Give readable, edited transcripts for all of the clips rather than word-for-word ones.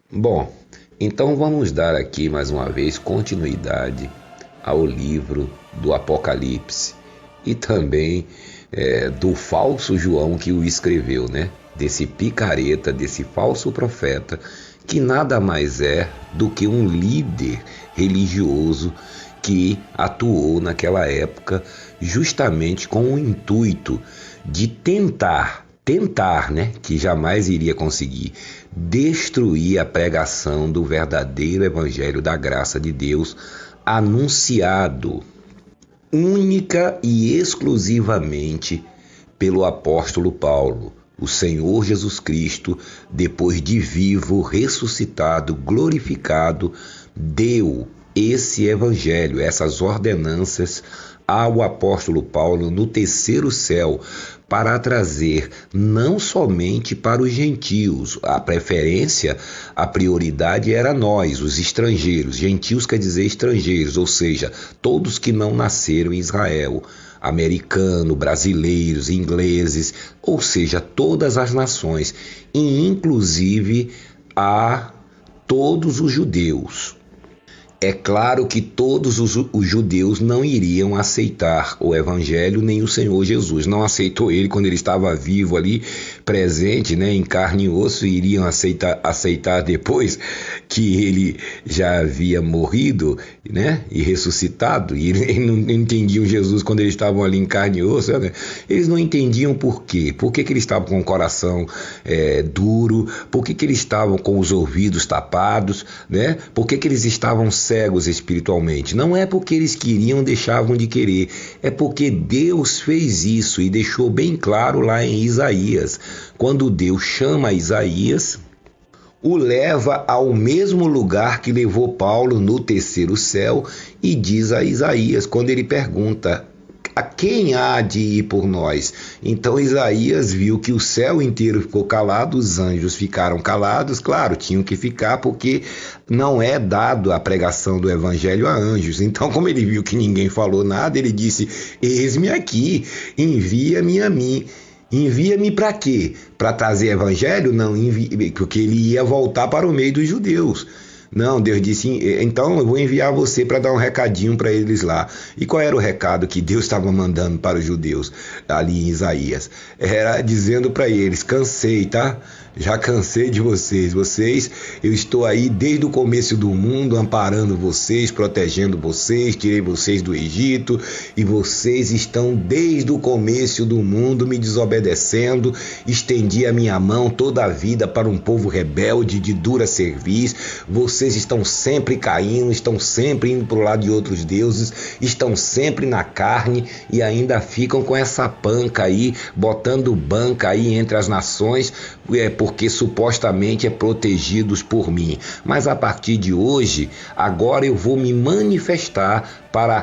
Bom, então vamos dar aqui mais uma vez continuidade ao livro do Apocalipse e também do falso João que o escreveu, né? Desse picareta, desse falso profeta, que nada mais é do que um líder religioso que atuou naquela época justamente com o intuito de tentar, né, que jamais iria conseguir, destruir a pregação do verdadeiro evangelho da graça de Deus anunciado única e exclusivamente pelo apóstolo Paulo. O Senhor Jesus Cristo, depois de vivo, ressuscitado, glorificado, deu esse evangelho, essas ordenanças ao apóstolo Paulo no terceiro céu, para trazer não somente para os gentios, a preferência, a prioridade era nós, os estrangeiros. Gentios quer dizer estrangeiros, ou seja, todos que não nasceram em Israel, americano, brasileiros, ingleses, ou seja, todas as nações, e inclusive a todos os judeus. É claro que todos os judeus não iriam aceitar o evangelho, nem o Senhor Jesus. Não aceitou ele quando ele estava vivo ali, presente, né, em carne e osso, e iriam aceitar depois que ele já havia morrido, né, e ressuscitado. E eles não entendiam Jesus quando eles estavam ali em carne e osso, né? Eles não entendiam por quê. Por que eles estavam com o coração duro? Por que eles estavam com os ouvidos tapados, né? Por que eles estavam cegos espiritualmente? Não é porque eles queriam, deixavam de querer, é porque Deus fez isso e deixou bem claro lá em Isaías. Quando Deus chama Isaías, o leva ao mesmo lugar que levou Paulo no terceiro céu e diz a Isaías, quando ele pergunta: a quem há de ir por nós? Então Isaías viu que o céu inteiro ficou calado, os anjos ficaram calados, claro, tinham que ficar porque não é dado a pregação do evangelho a anjos. Então, como ele viu que ninguém falou nada, ele disse: eis-me aqui, envia-me a mim. Envia-me para quê? Para trazer evangelho? Não, porque ele ia voltar para o meio dos judeus. Não, Deus disse, então eu vou enviar você para dar um recadinho para eles lá. E qual era o recado que Deus estava mandando para os judeus ali em Isaías? Era dizendo para eles: cansei, tá? Já cansei de vocês, eu estou aí desde o começo do mundo, amparando vocês, protegendo vocês, tirei vocês do Egito, e vocês estão desde o começo do mundo me desobedecendo, estendi a minha mão toda a vida para um povo rebelde, de dura cerviz, vocês estão sempre caindo, estão sempre indo para o lado de outros deuses, estão sempre na carne e ainda ficam com essa panca aí, botando banca aí entre as nações, porque supostamente é protegidos por mim. Mas a partir de hoje, agora eu vou me manifestar para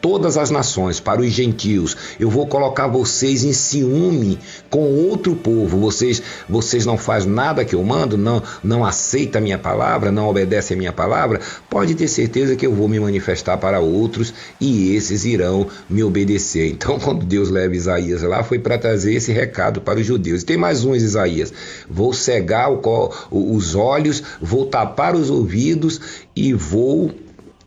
todas as nações, para os gentios. Eu vou colocar vocês em ciúme com outro povo. Vocês não fazem nada que eu mando, não aceitam a minha palavra, não obedecem a minha palavra. Pode ter certeza que eu vou me manifestar para outros e esses irão me obedecer. Então, quando Deus leva Isaías lá, foi para trazer esse recado para os judeus. E tem mais um, Isaías: vou cegar os olhos, vou tapar os ouvidos e vou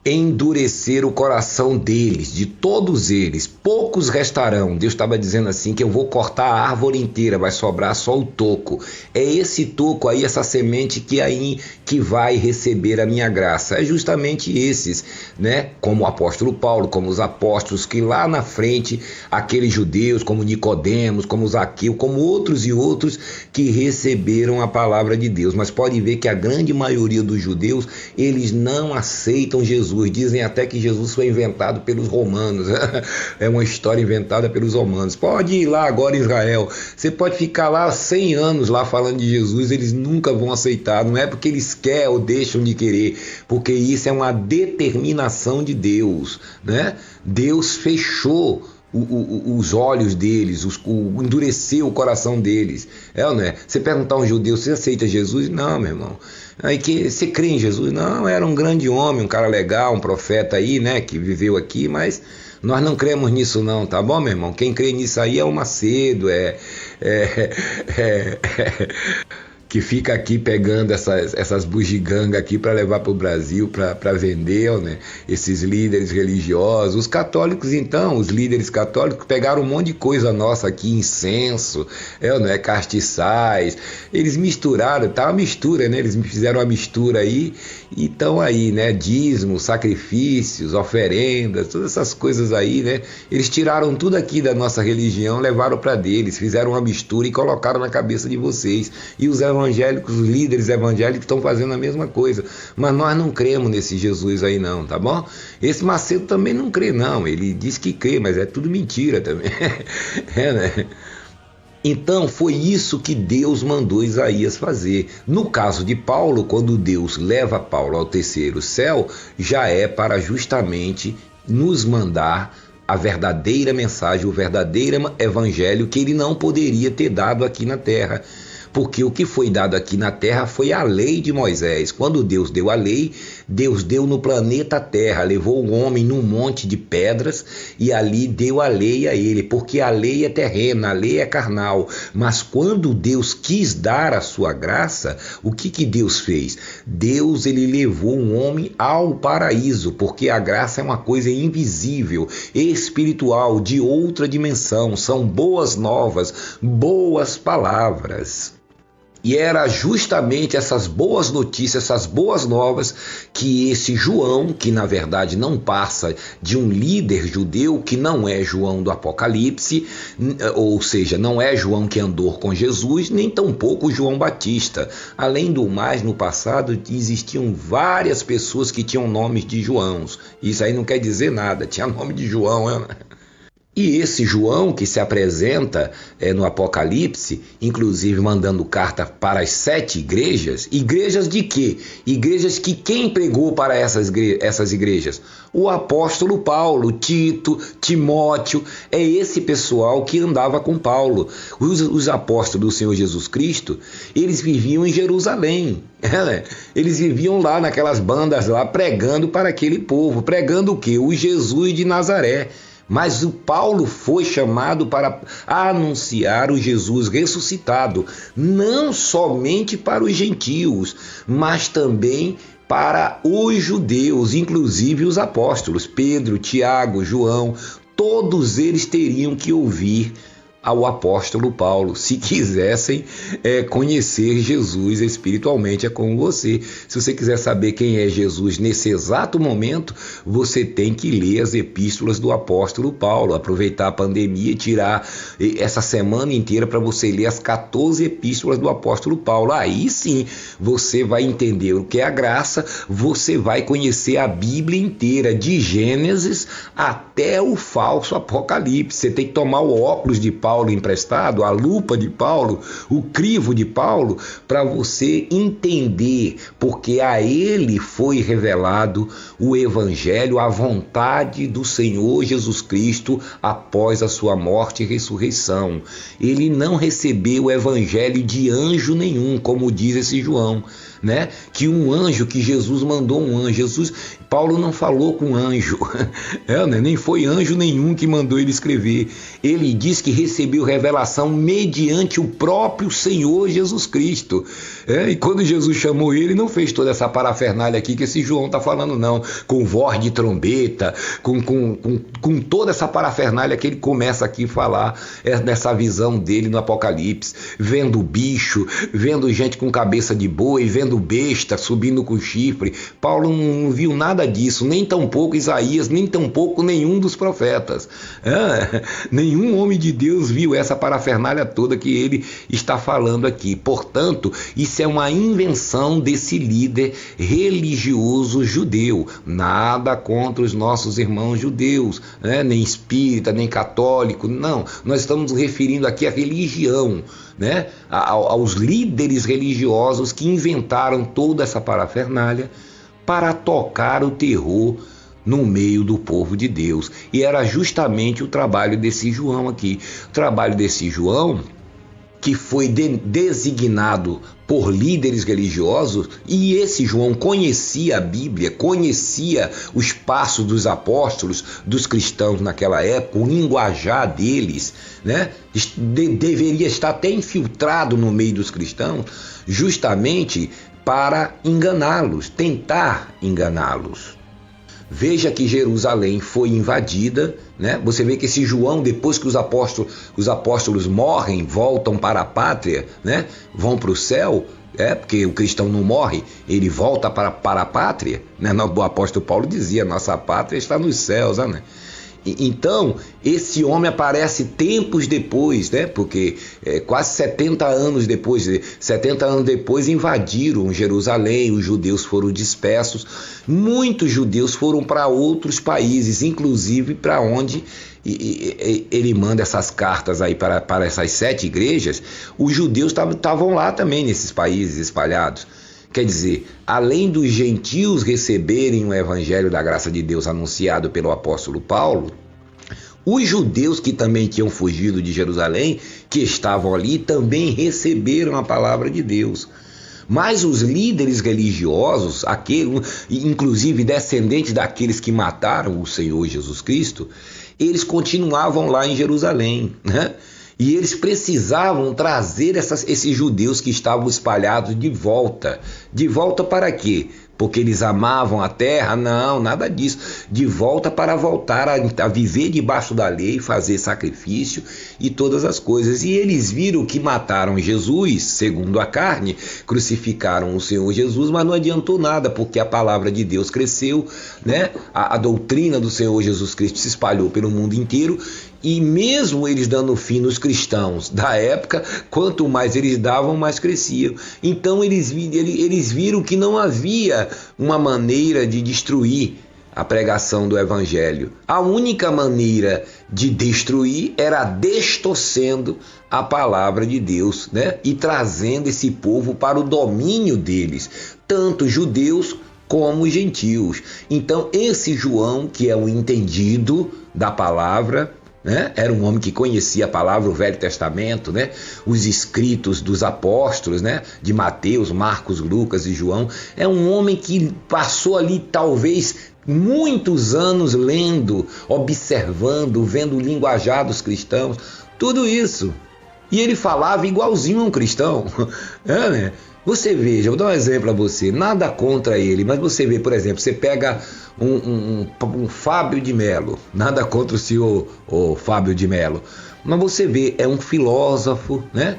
endurecer o coração deles, de todos eles, poucos restarão. Deus estava dizendo assim, que eu vou cortar a árvore inteira, vai sobrar só o toco. É esse toco aí, essa semente que vai receber a minha graça. É justamente esses, né? Como o apóstolo Paulo, como os apóstolos que lá na frente, aqueles judeus, como Nicodemos, como Zaqueu, como outros e outros que receberam a palavra de Deus. Mas pode ver que a grande maioria dos judeus, eles não aceitam Jesus. Dizem até que Jesus foi inventado pelos romanos. É uma história inventada pelos romanos. Pode ir lá agora em Israel. Você pode ficar lá 100 anos lá falando de Jesus, eles nunca vão aceitar. Não é porque eles querem ou deixam de querer, porque isso é uma determinação de Deus, né? Deus fechou os olhos deles, endureceu o coração deles. É ou não é? Você perguntar a um judeu: você aceita Jesus? Não, meu irmão. Aí que você crê em Jesus? Não, era um grande homem, um cara legal, um profeta aí, né, que viveu aqui, mas nós não cremos nisso não, tá bom, meu irmão? Quem crê nisso aí é o Macedo, que fica aqui pegando essas bugigangas aqui para levar para o Brasil, para vender, né? Esses líderes religiosos. Os católicos, então, os líderes católicos pegaram um monte de coisa nossa aqui, incenso, né? Castiçais. Eles misturaram, tá uma mistura, né? Eles fizeram uma mistura aí e estão aí, né? Dízimos, sacrifícios, oferendas, todas essas coisas aí, né? Eles tiraram tudo aqui da nossa religião, levaram para deles, fizeram uma mistura e colocaram na cabeça de vocês. E os evangélicos, os líderes evangélicos estão fazendo a mesma coisa. Mas nós não cremos nesse Jesus aí não, tá bom? Esse Macedo também não crê não, ele diz que crê, mas é tudo mentira também. Né? Então foi isso que Deus mandou Isaías fazer. No caso de Paulo, quando Deus leva Paulo ao terceiro céu, já é para justamente nos mandar a verdadeira mensagem, o verdadeiro evangelho que ele não poderia ter dado aqui na terra. Porque o que foi dado aqui na terra foi a lei de Moisés. Quando Deus deu a lei, Deus deu no planeta Terra, levou o homem num monte de pedras e ali deu a lei a ele, porque a lei é terrena, a lei é carnal. Mas quando Deus quis dar a sua graça, o que Deus fez? Deus, ele levou um homem ao paraíso, porque a graça é uma coisa invisível, espiritual, de outra dimensão. São boas novas, boas palavras. E era justamente essas boas notícias, essas boas novas que esse João, que na verdade não passa de um líder judeu, que não é João do Apocalipse, ou seja, não é João que andou com Jesus, nem tampouco João Batista. Além do mais, no passado existiam várias pessoas que tinham nomes de Joãos. Isso aí não quer dizer nada, tinha nome de João, né? E esse João que se apresenta no Apocalipse, inclusive mandando carta para as 7 igrejas, igrejas de quê? Igrejas que quem pregou para essas igrejas? O apóstolo Paulo, Tito, Timóteo, é esse pessoal que andava com Paulo. Os apóstolos do Senhor Jesus Cristo, eles viviam em Jerusalém. Eles viviam lá naquelas bandas lá pregando para aquele povo, pregando o quê? O Jesus de Nazaré. Mas o Paulo foi chamado para anunciar o Jesus ressuscitado, não somente para os gentios, mas também para os judeus, inclusive os apóstolos, Pedro, Tiago, João, todos eles teriam que ouvir ao apóstolo Paulo, se quisessem conhecer Jesus espiritualmente. É como você. Se você quiser saber quem é Jesus nesse exato momento, você tem que ler as epístolas do apóstolo Paulo, aproveitar a pandemia e tirar essa semana inteira para você ler as 14 epístolas do apóstolo Paulo. Aí sim, você vai entender o que é a graça, você vai conhecer a Bíblia inteira, de Gênesis até o falso Apocalipse. Você tem que tomar o óculos de Paulo emprestado, a lupa de Paulo, o crivo de Paulo, para você entender, porque a ele foi revelado o evangelho, a vontade do Senhor Jesus Cristo após a sua morte e ressurreição. Ele não recebeu o evangelho de anjo nenhum, como diz esse João, né? Que um anjo, que Jesus mandou um anjo. Paulo não falou com anjo, nem foi anjo nenhum que mandou ele escrever. Ele diz que recebeu revelação mediante o próprio Senhor Jesus Cristo. E quando Jesus chamou ele, não fez toda essa parafernália aqui que esse João está falando, não, com voz de trombeta, com toda essa parafernália que ele começa aqui a falar nessa visão dele no Apocalipse, vendo bicho, vendo gente com cabeça de boi, vendo besta subindo com chifre. Paulo não viu nada disso, nem tampouco Isaías, nem tampouco nenhum dos profetas. Nenhum homem de Deus viu essa parafernália toda que ele está falando aqui. Portanto, isso é uma invenção desse líder religioso judeu. Nada contra os nossos irmãos judeus, nem espírita, nem católico, não. Nós estamos referindo aqui à religião, aos líderes religiosos que inventaram toda essa parafernália para tocar o terror no meio do povo de Deus. E era justamente o trabalho desse João aqui. O trabalho desse João, que foi designado por líderes religiosos, e esse João conhecia a Bíblia, conhecia os passos dos apóstolos, dos cristãos naquela época, o linguajar deles, né? Deveria estar até infiltrado no meio dos cristãos, justamente para enganá-los, tentar enganá-los. Veja que Jerusalém foi invadida, né? Você vê que esse João, depois que os apóstolos morrem, voltam para a pátria, né? Vão para o céu, porque o cristão não morre, ele volta para a pátria, né? O apóstolo Paulo dizia, nossa pátria está nos céus, né? Então, esse homem aparece tempos depois, né? Porque quase 70 anos depois invadiram Jerusalém, os judeus foram dispersos, muitos judeus foram para outros países, inclusive para onde ele manda essas cartas aí para essas 7 igrejas, os judeus estavam lá também nesses países espalhados. Quer dizer, além dos gentios receberem o evangelho da graça de Deus anunciado pelo apóstolo Paulo, os judeus que também tinham fugido de Jerusalém, que estavam ali, também receberam a palavra de Deus. Mas os líderes religiosos, inclusive descendentes daqueles que mataram o Senhor Jesus Cristo, eles continuavam lá em Jerusalém, né? E eles precisavam trazer esses judeus que estavam espalhados de volta. De volta para quê? Porque eles amavam a terra? Não, nada disso. De volta para voltar a viver debaixo da lei, fazer sacrifício e todas as coisas. E eles viram que mataram Jesus, segundo a carne, crucificaram o Senhor Jesus, mas não adiantou nada, porque a palavra de Deus cresceu, né? A doutrina do Senhor Jesus Cristo se espalhou pelo mundo inteiro. E mesmo eles dando fim nos cristãos da época, quanto mais eles davam, mais cresciam. Então eles viram que não havia uma maneira de destruir a pregação do evangelho. A única maneira de destruir era distorcendo a palavra de Deus, né? E trazendo esse povo para o domínio deles, tanto judeus como gentios. Então esse João, que é o entendido da palavra, né? Era um homem que conhecia a palavra, o Velho Testamento, né? Os escritos dos apóstolos, né? De Mateus, Marcos, Lucas e João. É um homem que passou ali talvez muitos anos lendo, observando, vendo o linguajar dos cristãos, tudo isso. E ele falava igualzinho a um cristão. Né? Você veja, vou dar um exemplo a você, nada contra ele, mas você vê, por exemplo, você pega um Fábio de Mello, nada contra o senhor Fábio de Mello, mas você vê, é um filósofo, né?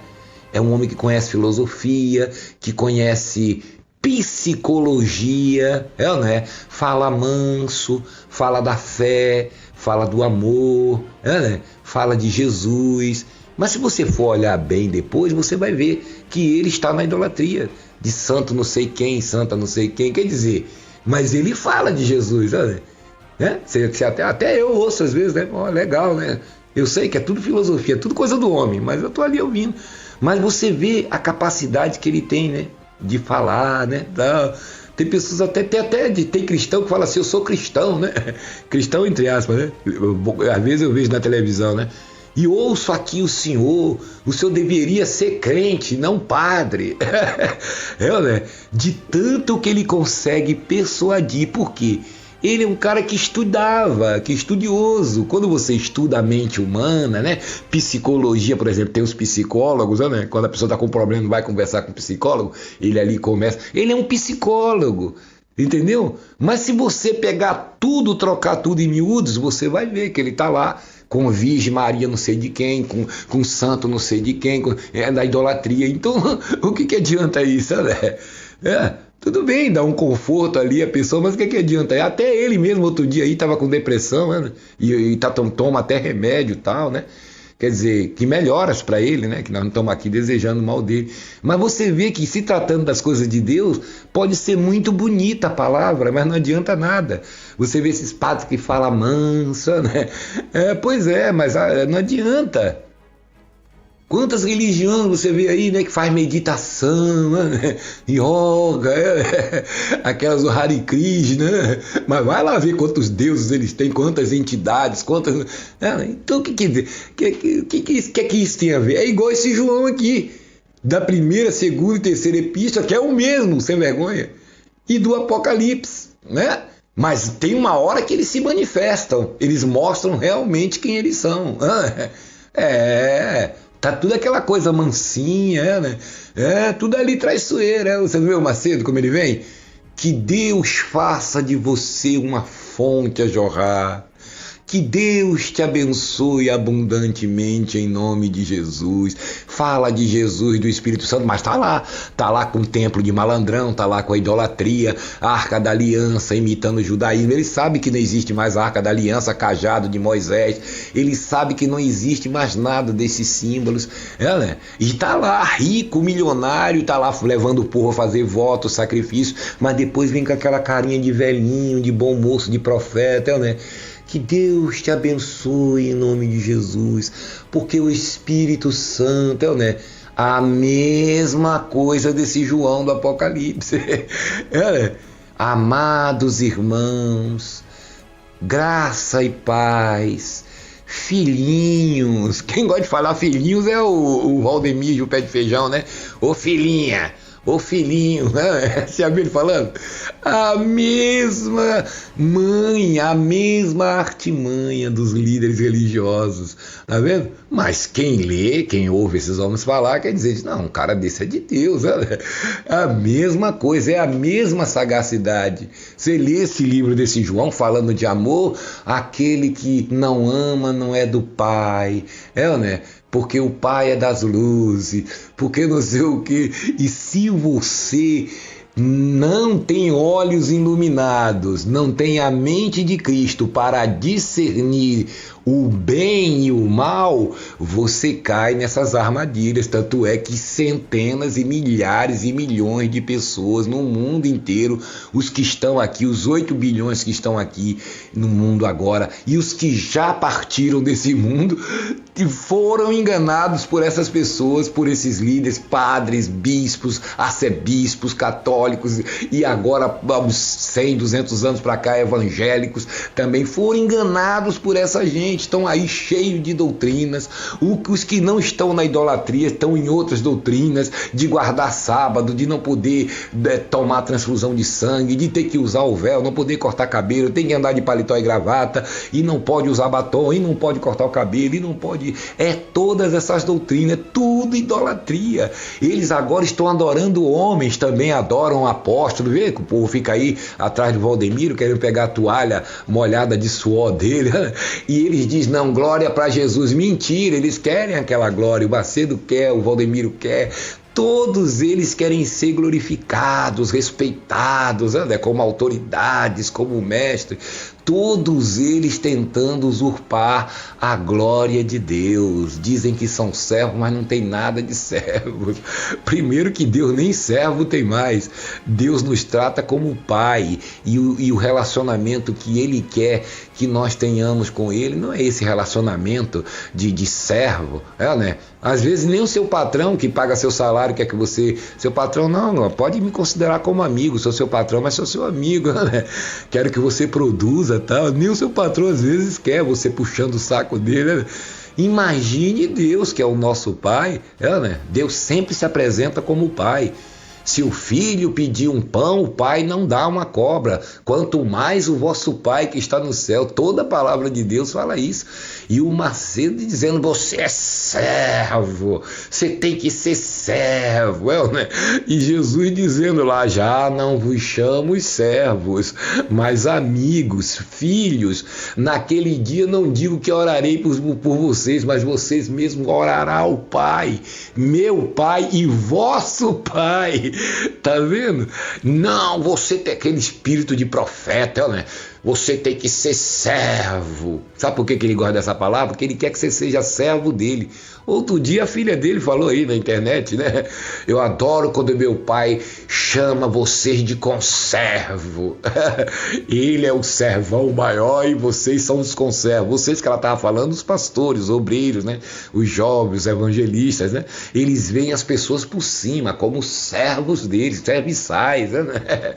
É um homem que conhece filosofia, que conhece psicologia, né? Fala manso, fala da fé, fala do amor, né? Fala de Jesus. Mas se você for olhar bem depois, você vai ver que ele está na idolatria de santo não sei quem, santa não sei quem, quer dizer, mas ele fala de Jesus, né? Até eu ouço às vezes, né? Legal, né? Eu sei que é tudo filosofia, é tudo coisa do homem, mas eu estou ali ouvindo. Mas você vê a capacidade que ele tem, né? De falar, né? Tem pessoas tem cristão que fala assim, eu sou cristão, né? Cristão entre aspas, né? Às vezes eu vejo na televisão, né? E ouço aqui o senhor deveria ser crente, não padre. Né? De tanto que ele consegue persuadir, por quê? Ele é um cara que estudava, que é estudioso. Quando você estuda a mente humana, né? Psicologia, por exemplo, tem os psicólogos, né? Quando a pessoa está com problema, não vai conversar com o psicólogo, ele ali começa. Ele é um psicólogo, entendeu? Mas se você pegar tudo, trocar tudo em miúdos, você vai ver que ele está lá com Virgem Maria não sei de quem, com santo não sei de quem, da idolatria. Então, o que adianta isso, né? Tudo bem, dá um conforto ali a pessoa, mas o que adianta? Até ele mesmo outro dia aí estava com depressão, né? E toma até remédio e tal, né? Quer dizer, que melhoras para ele, né? Que nós não estamos aqui desejando o mal dele. Mas você vê que se tratando das coisas de Deus, pode ser muito bonita a palavra, mas não adianta nada. Você vê esses padres que falam mansa, né? Pois é, mas não adianta. Quantas religiões você vê aí, né, que faz meditação, né, yoga, aquelas do Hare Krishna, né? Mas vai lá ver quantos deuses eles têm, quantas entidades, quantas... Então o que isso tem a ver? É igual esse João aqui. da primeira, segunda e terceira epístola, que é o mesmo, sem vergonha, e do Apocalipse, né? Mas tem uma hora que eles se manifestam, eles mostram realmente quem eles são. Tá tudo aquela coisa mansinha, né? Tudo ali traiçoeira. Você viu o Macedo como ele vem? Que Deus faça de você uma fonte a jorrar. Que Deus te abençoe abundantemente em nome de Jesus. Fala de Jesus, do Espírito Santo, mas tá lá com o templo de malandrão, tá lá com a idolatria, a Arca da Aliança, imitando o judaísmo. Ele sabe que não existe mais a Arca da Aliança, cajado de Moisés. Ele sabe que não existe mais nada desses símbolos, né? E tá lá, rico, milionário, tá lá levando o povo a fazer votos, sacrifício, mas depois vem com aquela carinha de velhinho, de bom moço, de profeta, né? Que Deus te abençoe em nome de Jesus, porque o Espírito Santo, né? A mesma coisa desse João do Apocalipse. Amados irmãos, graça e paz, filhinhos. Quem gosta de falar filhinhos é o Valdemir, o pé de feijão, né? Ô filhinha. Ô filhinho, né? Você já viu ele falando? A mesma mãe, a mesma artimanha dos líderes religiosos, tá vendo? Mas quem lê, quem ouve esses homens falar, quer dizer, não, um cara desse é de Deus, né? A mesma coisa, é a mesma sagacidade. Você lê esse livro desse João falando de amor, aquele que não ama não é do Pai, né? Porque o Pai é das luzes, porque não sei o quê. E se você não tem olhos iluminados, não tem a mente de Cristo para discernir o bem e o mal, você cai nessas armadilhas. Tanto é que centenas e milhares e milhões de pessoas no mundo inteiro, os que estão aqui, os 8 bilhões que estão aqui no mundo agora, e os que já partiram desse mundo, foram enganados por essas pessoas, por esses líderes, padres, bispos, arcebispos, católicos, e agora, uns 100, 200 anos para cá, evangélicos, também foram enganados por essa gente. Estão aí cheios de doutrinas. Os que não estão na idolatria estão em outras doutrinas, de guardar sábado, de não poder tomar transfusão de sangue, de ter que usar o véu, não poder cortar cabelo, tem que andar de paletó e gravata, e não pode usar batom, e não pode cortar o cabelo, e não pode... todas essas doutrinas, tudo idolatria. Eles agora estão adorando homens, também adoram apóstolos. Vê que o povo fica aí atrás do Valdemiro, querendo pegar a toalha molhada de suor dele, e eles dizem, não, glória para Jesus. Mentira, eles querem aquela glória, o Macedo quer, o Valdemiro quer. Todos eles querem ser glorificados, respeitados, né? Como autoridades, como mestre. Todos eles tentando usurpar a glória de Deus. Dizem que são servos, mas não tem nada de servos. Primeiro que Deus nem servo tem mais. Deus nos trata como Pai. E o relacionamento que Ele quer que nós tenhamos com Ele não é esse relacionamento de servo, né? Às vezes nem o seu patrão que paga seu salário quer que você... Seu patrão não, pode me considerar como amigo, sou seu patrão, mas sou seu amigo, né? Quero que você produza, tal. Nem o seu patrão às vezes quer você puxando o saco dele, né? Imagine Deus, que é o nosso Pai, né? Deus sempre se apresenta como Pai. Se o filho pedir um pão, o pai não dá uma cobra. Quanto mais o vosso Pai que está no céu. Toda a palavra de Deus fala isso. E o Macedo dizendo, você é servo, você tem que ser servo, né? E Jesus dizendo lá, já não vos chamo servos, mas amigos, filhos. Naquele dia não digo que orarei por vocês, mas vocês mesmos orarão ao Pai, meu Pai e vosso Pai. Tá vendo? Não, você tem aquele espírito de profeta, né? Você tem que ser servo. Sabe por que ele gosta dessa palavra? Porque ele quer que você seja servo dele. Outro dia a filha dele falou aí na internet, né? Eu adoro quando meu pai chama vocês de conservo. Ele é o servão maior e vocês são os conservos. Vocês que ela estava falando, os pastores, obreiros, né? Os jovens, os evangelistas, né? Eles veem as pessoas por cima como servos deles, serviçais, né?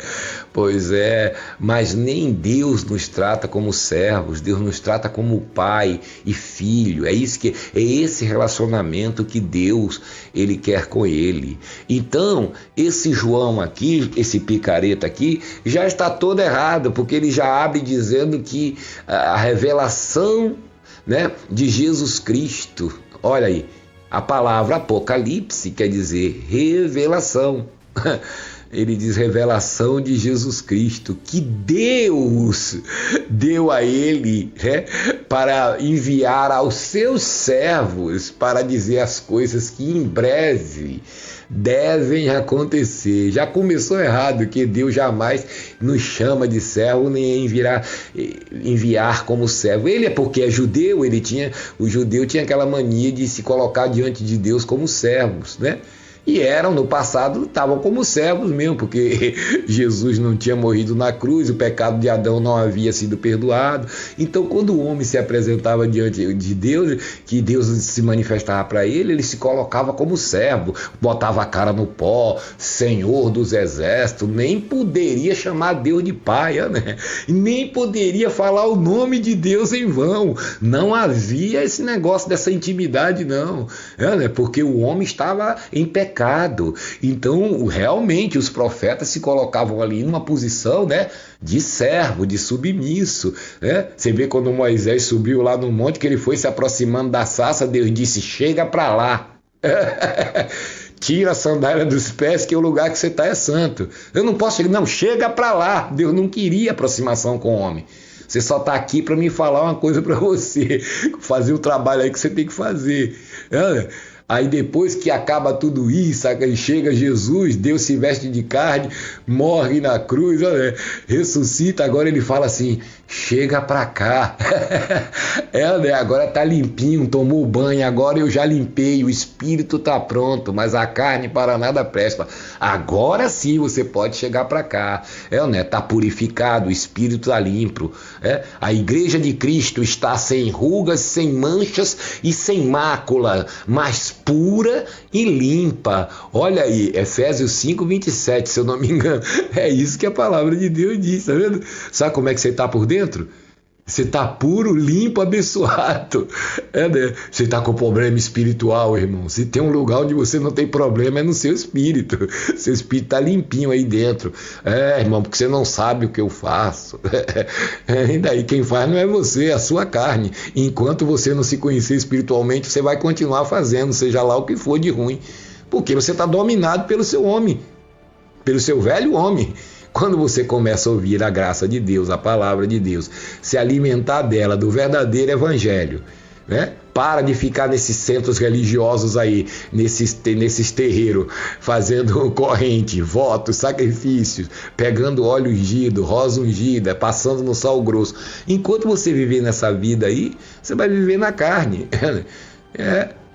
Pois é, mas nem Deus nos trata como servos, Deus nos trata como pai e filho. É esse relacionamento que Deus ele quer com ele. Então, esse João aqui, esse picareta aqui, já está todo errado, porque ele já abre dizendo que a revelação, né, de Jesus Cristo, olha aí, a palavra Apocalipse quer dizer revelação. Ele diz revelação de Jesus Cristo, que Deus deu a ele, né, para enviar aos seus servos para dizer as coisas que em breve devem acontecer. Já começou errado, que Deus jamais nos chama de servo nem enviar como servo. Ele é porque é judeu, o judeu tinha aquela mania de se colocar diante de Deus como servos, né? E no passado, estavam como servos mesmo, porque Jesus não tinha morrido na cruz, o pecado de Adão não havia sido perdoado. Então, quando o homem se apresentava diante de Deus, que Deus se manifestava para ele se colocava como servo, botava a cara no pó, Senhor dos exércitos, nem poderia chamar Deus de pai, né? Nem poderia falar o nome de Deus em vão. Não havia esse negócio dessa intimidade, não, né? Porque o homem estava em pecado. Então, realmente, os profetas se colocavam ali numa posição, né, de servo, de submisso, né? Você vê quando Moisés subiu lá no monte, que ele foi se aproximando da sarça, Deus disse, chega para lá. Tira a sandália dos pés, que o lugar que você está é santo. Eu não posso chegar, não, chega para lá. Deus não queria aproximação com o homem. Você só está aqui para me falar uma coisa para você, fazer o trabalho aí que você tem que fazer. Aí depois que acaba tudo isso, chega Jesus, Deus se veste de carne, morre na cruz, ressuscita, agora ele fala assim, chega pra cá. Agora tá limpinho, tomou banho, agora eu já limpei, o espírito tá pronto, mas a carne para nada presta. Agora sim você pode chegar pra cá. Tá purificado, o espírito tá limpo. A igreja de Cristo está sem rugas, sem manchas e sem mácula, mas pura e limpa. Olha aí, Efésios 5:27, se eu não me engano. É isso que a palavra de Deus diz, tá vendo? Sabe como é que você está por dentro? Você está puro, limpo, abençoado. Né? Você está com problema espiritual, irmão. Se tem um lugar onde você não tem problema, é no seu espírito. Seu espírito está limpinho aí dentro. Irmão, porque você não sabe o que eu faço. E daí quem faz não é você, é a sua carne. Enquanto você não se conhecer espiritualmente, você vai continuar fazendo, seja lá o que for de ruim. Porque você está dominado pelo seu homem, pelo seu velho homem. Quando você começa a ouvir a graça de Deus, a palavra de Deus, se alimentar dela, do verdadeiro evangelho, né? Para de ficar nesses centros religiosos aí, nesses terreiros, fazendo corrente, votos, sacrifícios, pegando óleo ungido, rosa ungida, passando no sal grosso. Enquanto você viver nessa vida aí, você vai viver na carne.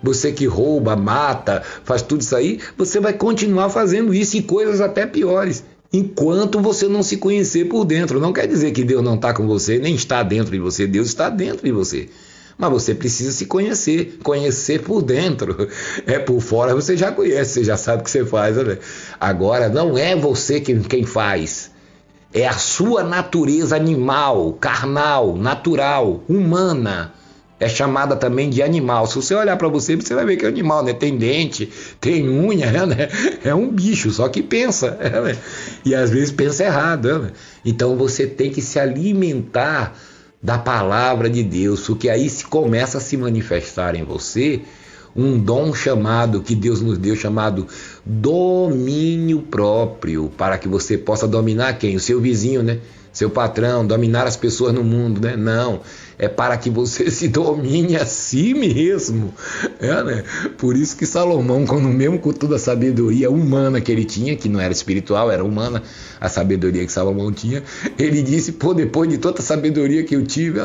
Você que rouba, mata, faz tudo isso aí, você vai continuar fazendo isso e coisas até piores. Enquanto você não se conhecer por dentro. Não quer dizer que Deus não está com você, nem está dentro de você. Deus está dentro de você. Mas você precisa se conhecer por dentro. Por fora você já conhece, você já sabe o que você faz. Né? Agora, não é você quem faz. É a sua natureza animal, carnal, natural, humana. É chamada também de animal. Se você olhar para você, você vai ver que é animal, né? Tem dente, tem unha, né? É um bicho, só que pensa. Né? E às vezes pensa errado. Né? Então você tem que se alimentar da palavra de Deus, porque aí se começa a se manifestar em você um dom que Deus nos deu, chamado domínio próprio, para que você possa dominar quem? O seu vizinho, né? Seu patrão, dominar as pessoas no mundo, né? Não, é para que você se domine a si mesmo. Né? Por isso que Salomão, quando mesmo com toda a sabedoria humana que ele tinha, que não era espiritual, era humana, a sabedoria que Salomão tinha, ele disse, depois de toda a sabedoria que eu tive,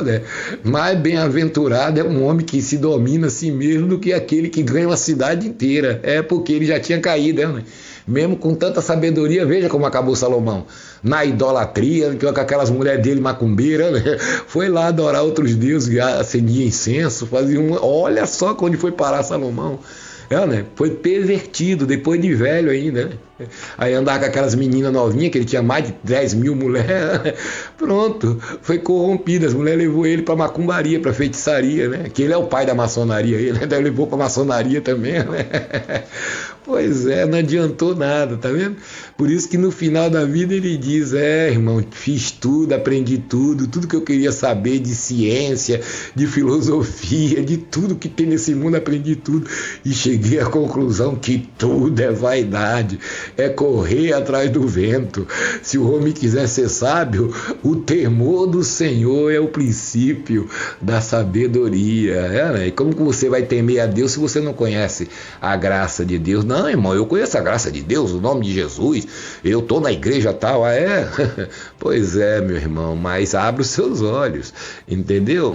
mais bem-aventurado é um homem que se domina a si mesmo do que aquele que ganha uma cidade inteira. Porque ele já tinha caído, né? Mesmo com tanta sabedoria, veja como acabou Salomão. Na idolatria, com aquelas mulheres dele macumbeiras, né? Foi lá adorar outros deuses, acendia incenso, fazia olha só onde foi parar Salomão. Né? Foi pervertido, depois de velho ainda, né? Aí andava com aquelas meninas novinhas, que ele tinha mais de 10 mil mulheres, pronto, foi corrompido, as mulheres levou ele para macumbaria, para feitiçaria, né? Que ele é o pai da maçonaria, ele levou para maçonaria também, né? Pois é, não adiantou nada, tá vendo? Por isso que no final da vida ele diz, irmão, fiz tudo, aprendi tudo que eu queria saber de ciência, de filosofia, de tudo que tem nesse mundo, aprendi tudo, e cheguei à conclusão que tudo é vaidade, é correr atrás do vento. Se o homem quiser ser sábio, o temor do Senhor é o princípio da sabedoria, né? E como que você vai temer a Deus se você não conhece a graça de Deus? Não, irmão, eu conheço a graça de Deus, o nome de Jesus, eu estou na igreja tal, Pois é, meu irmão, mas abre os seus olhos, entendeu?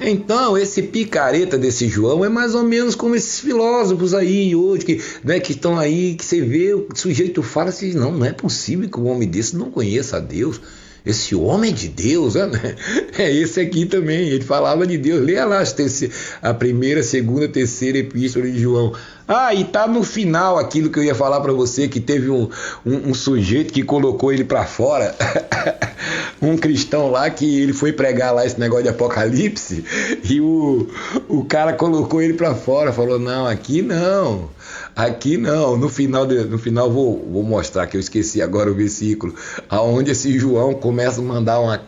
Então, esse picareta desse João é mais ou menos como esses filósofos aí hoje, que estão aí, que você vê, o sujeito fala assim, não é possível que um homem desse não conheça a Deus. Esse homem de Deus, né? Esse aqui também, ele falava de Deus. Leia lá a primeira, segunda, terceira epístola de João. E tá no final aquilo que eu ia falar para você, que teve um sujeito que colocou ele para fora, um cristão lá, que ele foi pregar lá esse negócio de Apocalipse, e o cara colocou ele para fora, falou, não, aqui não. No final vou mostrar, que eu esqueci agora o versículo, aonde esse João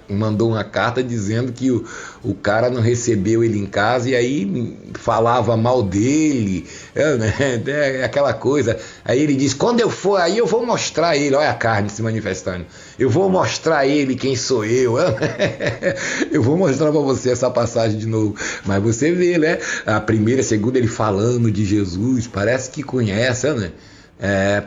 mandou uma carta dizendo que o cara não recebeu ele em casa, e aí falava mal dele, né? Aquela coisa. Aí ele diz, quando eu for aí eu vou mostrar ele, olha a carne se manifestando, eu vou mostrar a ele quem sou eu. Eu vou mostrar para você essa passagem de novo, mas você vê, né? A primeira, a segunda, ele falando de Jesus, parece que conhece, né?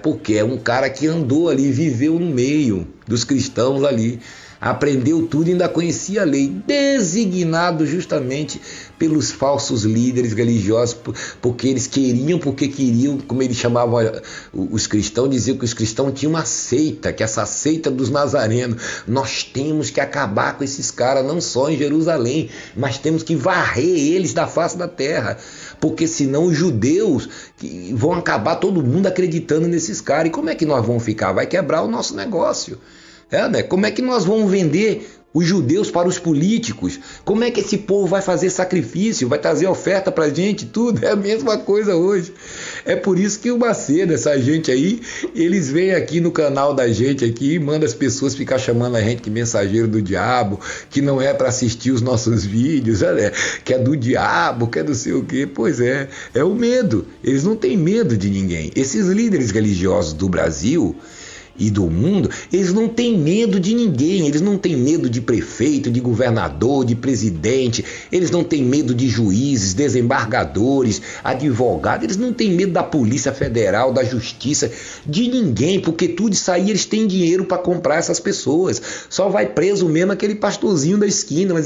Porque é um cara que andou ali, viveu no meio dos cristãos ali, aprendeu tudo e ainda conhecia a lei, designado justamente pelos falsos líderes religiosos, porque queriam, como ele chamava os cristãos, diziam que os cristãos tinham uma seita, que essa seita dos nazarenos, nós temos que acabar com esses caras, não só em Jerusalém, mas temos que varrer eles da face da terra, porque senão os judeus vão acabar todo mundo acreditando nesses caras, e como é que nós vamos ficar? Vai quebrar o nosso negócio. Né? Como é que nós vamos vender os judeus para os políticos? Como é que esse povo vai fazer sacrifício, vai trazer oferta para a gente, tudo? É a mesma coisa hoje. É por isso que o Macedo, essa gente aí, eles vêm aqui no canal da gente aqui e mandam as pessoas ficar chamando a gente de mensageiro do diabo, que não é para assistir os nossos vídeos, né? Que é do diabo, que é não sei o quê. Pois é o medo. Eles não têm medo de ninguém. Esses líderes religiosos do Brasil e do mundo, eles não têm medo de ninguém, eles não têm medo de prefeito, de governador, de presidente, eles não têm medo de juízes, desembargadores, advogados, eles não têm medo da Polícia Federal, da Justiça, de ninguém, porque tudo isso aí eles têm dinheiro para comprar essas pessoas, só vai preso mesmo aquele pastorzinho da esquina, mas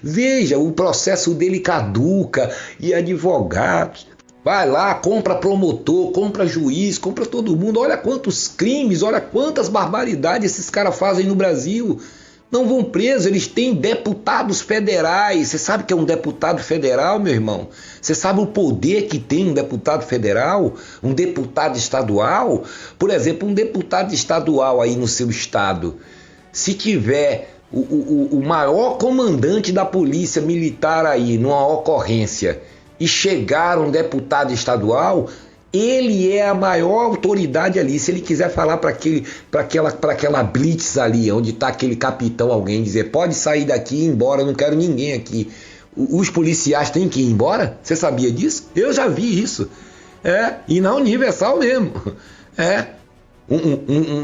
veja, o processo dele caduca, e advogados, vai lá, compra promotor, compra juiz, compra todo mundo. Olha quantos crimes, olha quantas barbaridades esses caras fazem no Brasil. Não vão presos, eles têm deputados federais. Você sabe o que é um deputado federal, meu irmão? Você sabe o poder que tem um deputado federal? Um deputado estadual? Por exemplo, um deputado estadual aí no seu estado, se tiver o maior comandante da polícia militar aí numa ocorrência, e chegar um deputado estadual, ele é a maior autoridade ali. Se ele quiser falar para aquela blitz ali, onde está aquele capitão, alguém dizer, pode sair daqui e ir embora, eu não quero ninguém aqui. Os policiais têm que ir embora? Você sabia disso? Eu já vi isso. E na Universal mesmo.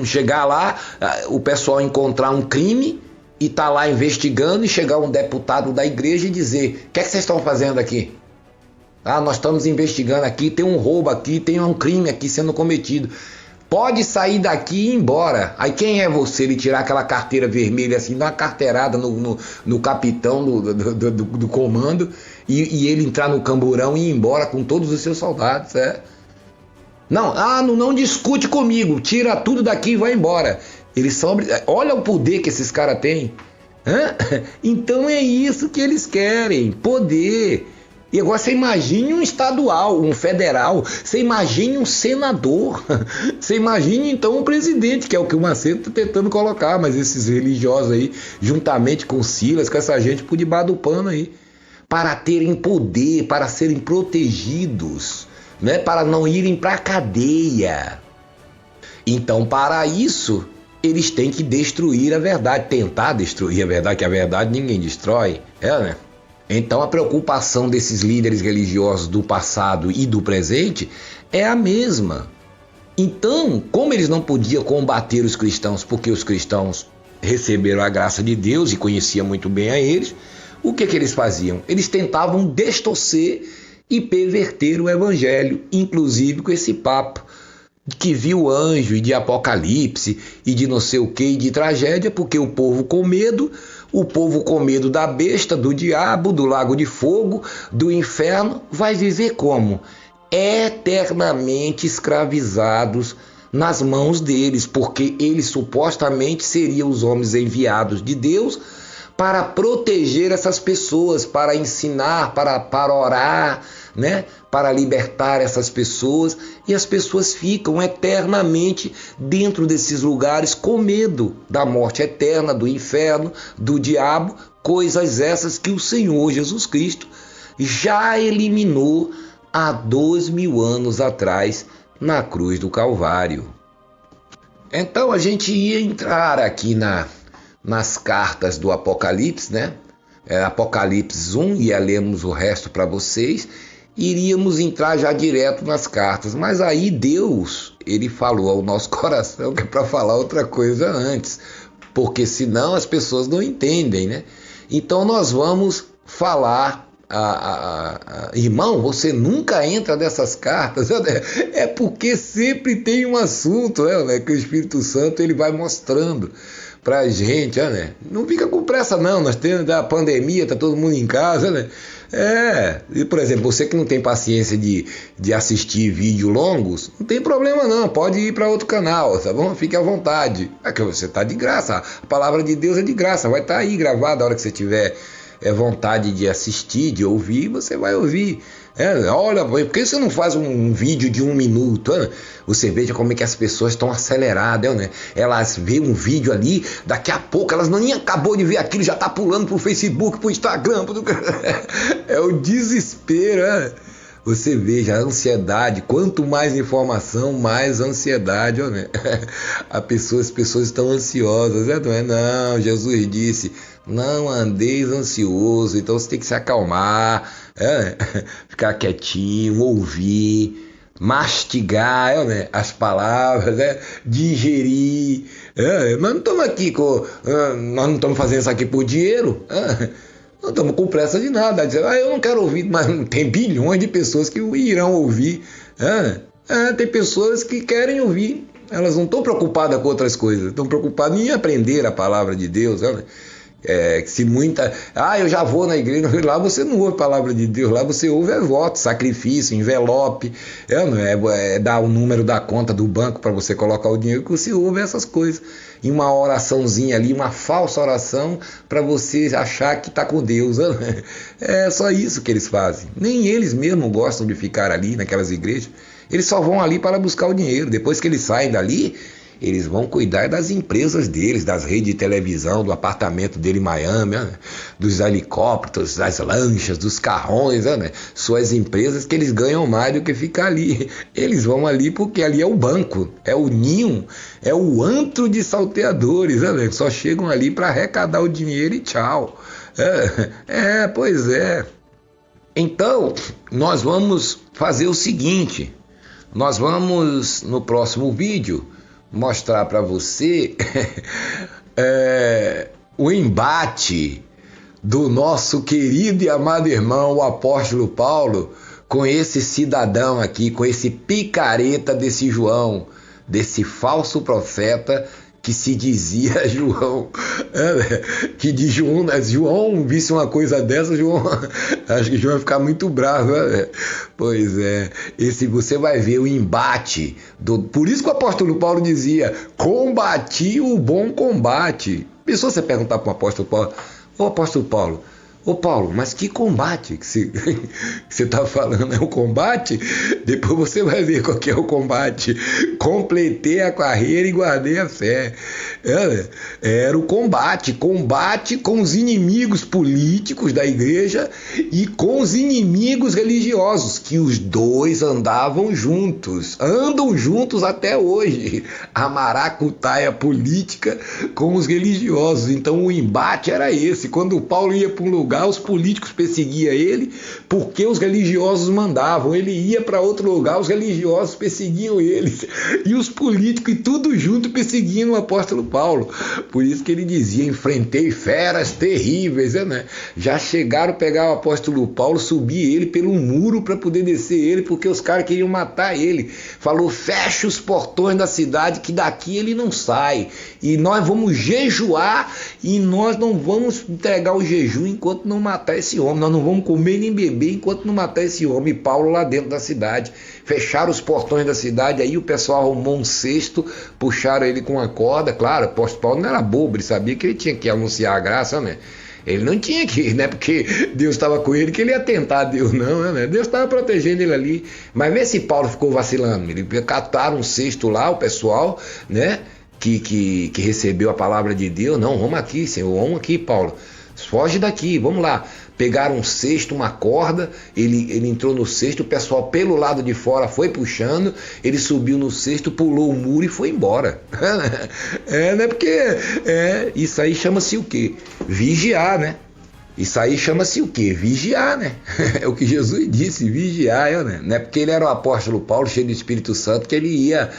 Chegar lá, o pessoal encontrar um crime e tá lá investigando, e chegar um deputado da igreja e dizer, o que é que vocês estão fazendo aqui? Nós estamos investigando aqui, tem um roubo aqui, tem um crime aqui sendo cometido. Pode sair daqui e ir embora. Aí quem é você? Ele tirar aquela carteira vermelha assim, dar uma carteirada no capitão do comando e ele entrar no camburão e ir embora com todos os seus soldados. Não discute comigo, tira tudo daqui e vai embora. Eles são... Olha o poder que esses caras têm. Então é isso que eles querem, poder. E agora você imagine um estadual, um federal, você imagine um senador, você imagine então um presidente, que é o que o Macedo está tentando colocar, mas esses religiosos aí, juntamente com Silas, com essa gente por debaixo do pano aí, para terem poder, para serem protegidos, né, para não irem para a cadeia. Então, para isso, eles têm que destruir a verdade, tentar destruir a verdade, que a verdade ninguém destrói, né? Então a preocupação desses líderes religiosos do passado e do presente é a mesma. Então, como eles não podiam combater os cristãos, porque os cristãos receberam a graça de Deus e conheciam muito bem a eles, o que eles faziam? Eles tentavam distorcer e perverter o evangelho, inclusive com esse papo que viu anjo e de apocalipse e de não sei o que, e de tragédia, porque o povo com medo da besta, do diabo, do lago de fogo, do inferno, vai viver como? Eternamente escravizados nas mãos deles, porque eles supostamente seriam os homens enviados de Deus para proteger essas pessoas, para ensinar, para orar, né? Para libertar essas pessoas, e as pessoas ficam eternamente dentro desses lugares com medo da morte eterna, do inferno, do diabo, coisas essas que o Senhor Jesus Cristo já eliminou há 2000 anos atrás na cruz do Calvário. Então a gente ia entrar aqui nas cartas do Apocalipse, né? Apocalipse 1, ia lermos o resto para vocês, iríamos entrar já direto nas cartas, mas aí Deus, ele falou ao nosso coração que é para falar outra coisa antes, porque senão as pessoas não entendem, né? Então nós vamos falar, irmão, você nunca entra nessas cartas, é porque sempre tem um assunto, né, que o Espírito Santo ele vai mostrando pra gente, né? Não fica com pressa não, nós temos a pandemia, tá todo mundo em casa, né? E por exemplo, você que não tem paciência de assistir vídeos longos, não tem problema não, pode ir para outro canal, tá bom? Fique à vontade, que você tá de graça, a palavra de Deus é de graça, vai estar aí gravada a hora que você tiver vontade de assistir, de ouvir, você vai ouvir. Olha, por que você não faz um vídeo de 1 minuto? Você veja como é que as pessoas estão aceleradas, né? Elas veem um vídeo ali, daqui a pouco elas nem acabou de ver aquilo, já tá pulando pro Facebook, pro Instagram, é o desespero, né? Você veja a ansiedade, quanto mais informação, mais ansiedade, né? As pessoas estão ansiosas, né? Não, Jesus disse, não andeis ansioso, então você tem que se acalmar, ficar quietinho, ouvir, mastigar, né? As palavras, né? Digerir, nós não estamos aqui nós não estamos fazendo isso aqui por dinheiro, não estamos com pressa de nada, dizer, eu não quero ouvir, mas tem bilhões de pessoas que irão ouvir, tem pessoas que querem ouvir, elas não estão preocupadas com outras coisas, estão preocupadas em aprender a palavra de Deus, se muita, eu já vou na igreja, lá você não ouve a palavra de Deus, lá você ouve voto, sacrifício, envelope, dar o número da conta do banco para você colocar o dinheiro, que você ouve essas coisas, e uma oraçãozinha ali, uma falsa oração para você achar que está com Deus, é só isso que eles fazem, nem eles mesmos gostam de ficar ali naquelas igrejas, eles só vão ali para buscar o dinheiro, depois que eles saem dali, eles vão cuidar das empresas deles, das redes de televisão, do apartamento dele em Miami, dos helicópteros, das lanchas, dos carrões, suas empresas que eles ganham mais do que ficar ali. Eles vão ali porque ali é o banco, é o ninho, é o antro de salteadores, só chegam ali para arrecadar o dinheiro e tchau. Pois é. Então, nós vamos fazer o seguinte, nós vamos no próximo vídeo mostrar para você o embate do nosso querido e amado irmão, o apóstolo Paulo, com esse cidadão aqui, com esse picareta desse João, desse falso profeta que se dizia João, que de João visse uma coisa dessa, acho que João vai ficar muito bravo, Pois é, você vai ver o embate, por isso que o apóstolo Paulo dizia, combati o bom combate. Pensou você perguntar para o apóstolo Paulo, ô apóstolo Paulo, Ô Paulo, mas que combate que você está falando? É um combate? Depois você vai ver qual que é o combate. Completei a carreira e guardei a fé. Era o combate com os inimigos políticos da igreja e com os inimigos religiosos, que os dois andavam juntos, andam juntos até hoje. A maracutaia política com os religiosos. Então o embate era esse. Quando o Paulo ia para um lugar, os políticos perseguiam ele porque os religiosos mandavam. Ele ia para outro lugar, os religiosos perseguiam ele. E os políticos e tudo junto perseguiam o apóstolo Paulo. Por isso que ele dizia: enfrentei feras terríveis, né? Já chegaram a pegar o apóstolo Paulo, subir ele pelo muro para poder descer ele, porque os caras queriam matar ele. Falou: fecha os portões da cidade, que daqui ele não sai. E nós vamos jejuar e nós não vamos entregar o jejum enquanto não matar esse homem. Nós não vamos comer nem beber enquanto não matar esse homem. E Paulo lá dentro da cidade. Fecharam os portões da cidade, aí o pessoal arrumou um cesto, puxaram ele com uma corda. Claro, o apóstolo Paulo não era bobo, ele sabia que ele tinha que anunciar a graça, né? Ele não tinha que, né? Porque Deus estava com ele, que ele ia tentar a Deus, não, né? Deus estava protegendo ele ali. Mas vê se Paulo ficou vacilando. Ele cataram um cesto lá, o pessoal, né? Que recebeu a palavra de Deus. Não, vamos aqui, Senhor, vamos aqui, Paulo. Foge daqui, vamos lá. Pegaram um cesto, uma corda, ele entrou no cesto, o pessoal pelo lado de fora foi puxando, ele subiu no cesto, pulou o muro e foi embora. Né? Porque isso aí chama-se o quê? Vigiar, né? Isso aí chama-se o quê? Vigiar, né? É o que Jesus disse, vigiar, né? Não é porque ele era o apóstolo Paulo, cheio do Espírito Santo, que ele ia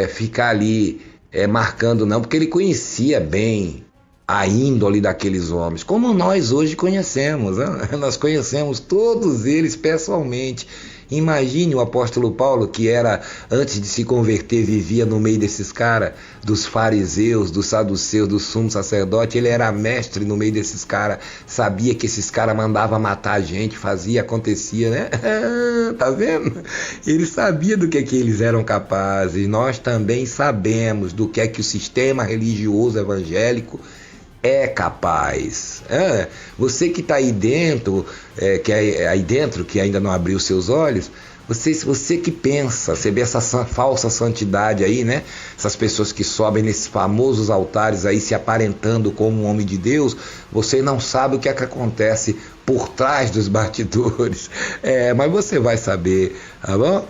ficar ali marcando, não, porque ele conhecia bem a índole daqueles homens, como nós hoje conhecemos, né? Nós conhecemos todos eles pessoalmente. Imagine o apóstolo Paulo, que era, antes de se converter, vivia no meio desses caras, dos fariseus, dos saduceus, do sumo sacerdote. Ele era mestre no meio desses caras, sabia que esses caras mandavam matar a gente, fazia, acontecia, né? Tá vendo? Ele sabia do que eles eram capazes. Nós também sabemos do que é que o sistema religioso evangélico é capaz. Você que está aí dentro, que ainda não abriu seus olhos, você que pensa, você vê essa falsa santidade aí, né? Essas pessoas que sobem nesses famosos altares aí se aparentando como um homem de Deus, você não sabe o que é que acontece por trás dos bastidores. Mas você vai saber, tá bom?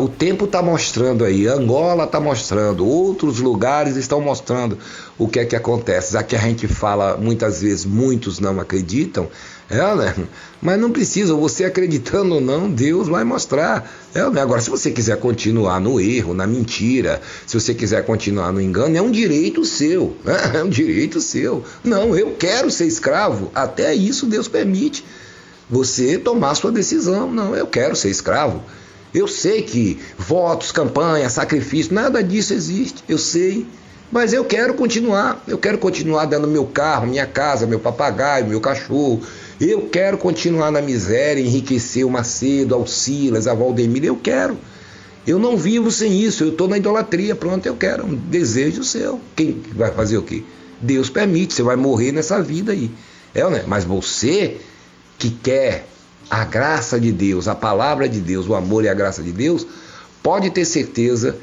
O tempo está mostrando aí, Angola está mostrando, outros lugares estão mostrando o que é que acontece. Já que a gente fala muitas vezes, muitos não acreditam, né? Mas não precisa, você acreditando ou não, Deus vai mostrar. Né? Agora, se você quiser continuar no erro, na mentira, se você quiser continuar no engano, é um direito seu, né? É um direito seu. Não, eu quero ser escravo, até isso Deus permite você tomar sua decisão. Não, eu quero ser escravo. Eu sei que votos, campanha, sacrifício, nada disso existe, eu sei. Mas eu quero continuar dando meu carro, minha casa, meu papagaio, meu cachorro. Eu quero continuar na miséria, enriquecer o Macedo, ao Silas, a Valdemir, eu quero. Eu não vivo sem isso, eu estou na idolatria, pronto, eu quero, um desejo seu. Quem vai fazer o quê? Deus permite, você vai morrer nessa vida aí. Né? Mas você que quer a graça de Deus, a palavra de Deus, o amor e a graça de Deus, pode ter certeza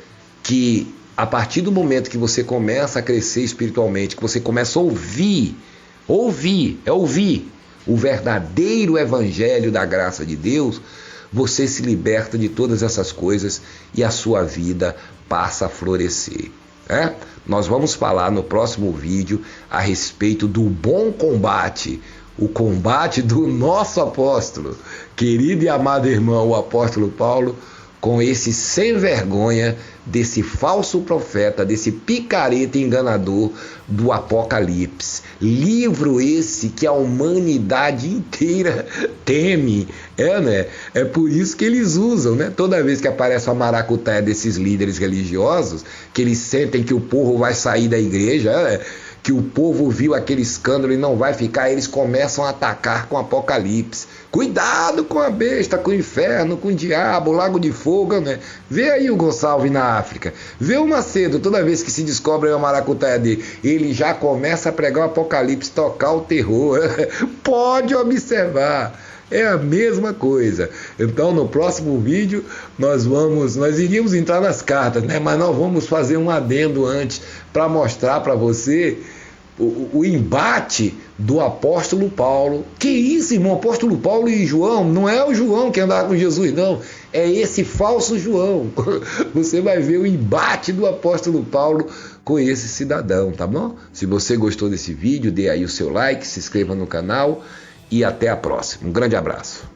que a partir do momento que você começa a crescer espiritualmente, que você começa a ouvir o verdadeiro evangelho da graça de Deus, você se liberta de todas essas coisas e a sua vida passa a florescer. Nós vamos falar no próximo vídeo a respeito do bom combate, o combate do nosso apóstolo, querido e amado irmão, o apóstolo Paulo, com esse sem vergonha desse falso profeta, desse picareta enganador do Apocalipse. Livro esse que a humanidade inteira teme, né? É por isso que eles usam, né? Toda vez que aparece uma maracutaia desses líderes religiosos, que eles sentem que o povo vai sair da igreja, que o povo viu aquele escândalo e não vai ficar, eles começam a atacar com Apocalipse. Cuidado com a besta, com o inferno, com o diabo, o lago de fogo, né? Vê aí o Gonçalves na África. Vê o Macedo, toda vez que se descobre a maracutaia dele, ele já começa a pregar o Apocalipse, tocar o terror. Pode observar. É a mesma coisa. Então, no próximo vídeo, nós iríamos entrar nas cartas, né? Mas nós vamos fazer um adendo antes para mostrar para você o embate do apóstolo Paulo. Que isso, irmão? Apóstolo Paulo e João, não é o João que andava com Jesus, não. É esse falso João. Você vai ver o embate do apóstolo Paulo com esse cidadão, tá bom? Se você gostou desse vídeo, dê aí o seu like, se inscreva no canal e até a próxima. Um grande abraço.